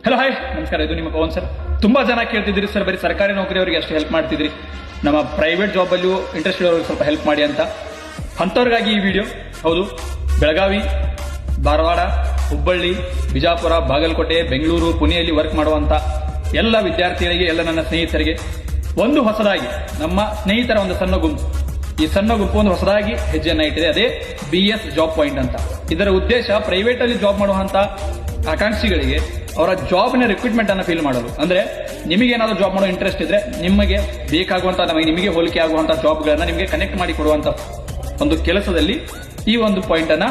Hello hi ನಮಸ್ಕಾರ. ಇದು ನಿಮ್ಮ ಪವನ್ ಸರ್. ತುಂಬಾ ಜನ ಕೇಳ್ತಿದ್ರಿ ಸರ್, ಬರೀ ಸರ್ಕಾರಿ ನೌಕರಿಯವರಿಗೆ ಅಷ್ಟು ಹೆಲ್ಪ್ ಮಾಡ್ತಿದ್ರಿ, ನಮ್ಮ ಪ್ರೈವೇಟ್ ಜಾಬ್ ಅಲ್ಲಿಯೂ ಇಂಟ್ರೆಸ್ಟ್ ಇರೋರಿಗೆ ಸ್ವಲ್ಪ ಹೆಲ್ಪ್ ಮಾಡಿ ಅಂತ. ಅಂಥವ್ರಿಗಾಗಿ ಈ ವಿಡಿಯೋ. ಹೌದು, ಬೆಳಗಾವಿ, ಧಾರವಾಡ, ಹುಬ್ಬಳ್ಳಿ, ಬಿಜಾಪುರ, ಬಾಗಲಕೋಟೆ, ಬೆಂಗಳೂರು, ಪುಣೆಯಲ್ಲಿ ವರ್ಕ್ ಮಾಡುವಂತ ಎಲ್ಲ ವಿದ್ಯಾರ್ಥಿಗಳಿಗೆ, ಎಲ್ಲ ನನ್ನ ಸ್ನೇಹಿತರಿಗೆ ಒಂದು ಹೊಸದಾಗಿ ನಮ್ಮ ಸ್ನೇಹಿತರ ಒಂದು ಸಣ್ಣ ಗುಂಪು, ಈ ಸಣ್ಣ ಗುಂಪು ಒಂದು ಹೊಸದಾಗಿ ಹೆಜ್ಜೆಯನ್ನ ಇಟ್ಟಿದೆ. ಅದೇ BS ಜಾಬ್ ಪಾಯಿಂಟ್ ಅಂತ. ಇದರ ಉದ್ದೇಶ ಪ್ರೈವೇಟ್ ಅಲ್ಲಿ ಜಾಬ್ ಮಾಡುವಂತ ಆಕಾಂಕ್ಷಿಗಳಿಗೆ ಅವರ ಜಾಬ್ನ ರಿಕ್ರೂಟ್ಮೆಂಟ್ ಅನ್ನು ಫೀಲ್ ಮಾಡೋದು. ಅಂದ್ರೆ ನಿಮಗೆ ಏನಾದರೂ ಜಾಬ್ ಮಾಡೋ ಇಂಟ್ರೆಸ್ಟ್ ಇದ್ರೆ, ನಿಮಗೆ ಬೇಕಾಗುವಂತ, ನಿಮಗೆ ಹೋಲಿಕೆ ಆಗುವಂತಹ ಜಾಬ್ಗಳನ್ನ ನಿಮಗೆ ಕನೆಕ್ಟ್ ಮಾಡಿ ಕೊಡುವಂತ ಒಂದು ಕೆಲಸದಲ್ಲಿ ಈ ಒಂದು ಪಾಯಿಂಟ್ ಅನ್ನ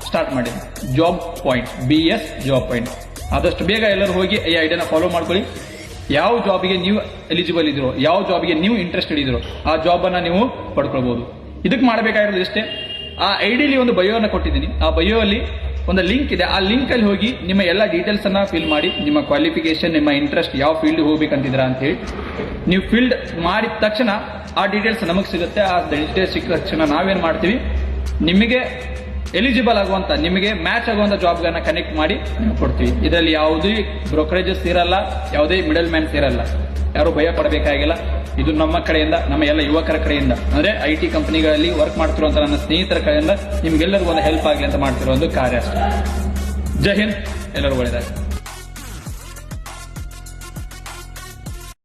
ಸ್ಟಾರ್ಟ್ ಮಾಡಿ. Job point, BS job point. ಆದಷ್ಟು ಬೇಗ ಎಲ್ಲರೂ ಹೋಗಿ ಈ ಐಡಿಯಾನ ಫಾಲೋ ಮಾಡ್ಕೊಳ್ಳಿ. ಯಾವ ಜಾಬ್ಗೆ ನೀವು ಎಲಿಜಿಬಲ್ ಇದ್ರೋ, ಯಾವ ಜಾಬ್ಗೆ ನೀವು ಇಂಟ್ರೆಸ್ಟೆಡ್ ಇದ್ರೋ ಆ ಜಾಬ್ ಅನ್ನ ನೀವು ಪಡ್ಕೊಳ್ಬಹುದು. ಇದಕ್ಕೆ ಮಾಡಬೇಕಾಗಿರೋದು ಇಷ್ಟೇ. ಆ ಐಡಿಲಿ ಒಂದು ಬಯೋ ಅನ್ನ ಕೊಟ್ಟಿದ್ದೀನಿ. ಆ ಬಯೋ ಅಲ್ಲಿ ಒಂದು ಲಿಂಕ್ ಇದೆ. ಆ ಲಿಂಕ್ ಅಲ್ಲಿ ಹೋಗಿ ನಿಮ್ಮ ಎಲ್ಲ ಡೀಟೇಲ್ಸ್ ಅನ್ನ ಫಿಲ್ ಮಾಡಿ, ನಿಮ್ಮ ಕ್ವಾಲಿಫಿಕೇಶನ್, ನಿಮ್ಮ ಇಂಟ್ರೆಸ್ಟ್, ಯಾವ ಫೀಲ್ಡ್ ಹೋಗ್ಬೇಕಂತಿದ್ರ ಅಂತ ಹೇಳಿ ನೀವು ಫೀಲ್ಡ್ ಮಾಡಿದ ತಕ್ಷಣ ಆ ಡೀಟೇಲ್ಸ್ ನಮಗೆ ಸಿಗುತ್ತೆ. ಆ ಡೀಟೇಲ್ಸ್ ಸಿಕ್ಕ ತಕ್ಷಣ ನಾವೇನ್ ಮಾಡ್ತೀವಿ, ನಿಮಗೆ ಎಲಿಜಿಬಲ್ ಆಗುವಂತ, ನಿಮಗೆ ಮ್ಯಾಚ್ ಆಗುವಂತ ಜಾಬ್ಗಳನ್ನ ಕನೆಕ್ಟ್ ಮಾಡಿ ನೀವು ಕೊಡ್ತೀವಿ. ಇದರಲ್ಲಿ ಯಾವುದೇ ಬ್ರೋಕರೇಜಸ್ ಇರಲ್ಲ, ಯಾವುದೇ ಮಿಡಲ್ ಮ್ಯಾನ್ಸ್ ಇರಲ್ಲ. ಯಾರು ಭಯ ಪಡಬೇಕಾಗಿಲ್ಲ. ಇದು ನಮ್ಮ ಕಡೆಯಿಂದ, ನಮ್ಮ ಎಲ್ಲ ಯುವಕರ ಕಡೆಯಿಂದ, ಅಂದ್ರೆ IT ಕಂಪನಿಗಳಲ್ಲಿ ವರ್ಕ್ ಮಾಡ್ತಿರುವಂತ ನನ್ನ ಸ್ನೇಹಿತರ ಕಡೆಯಿಂದ ನಿಮ್ಗೆಲ್ಲರಿಗೂ ಒಂದು ಹೆಲ್ಪ್ ಆಗಲಿ ಅಂತ ಮಾಡ್ತಿರೋ ಒಂದು ಕಾರ್ಯ ಅಷ್ಟೇ. ಜೈ ಹಿಂದ್, ಎಲ್ಲರೂ ಒಳ್ಳೆಯದಾಗಲಿ.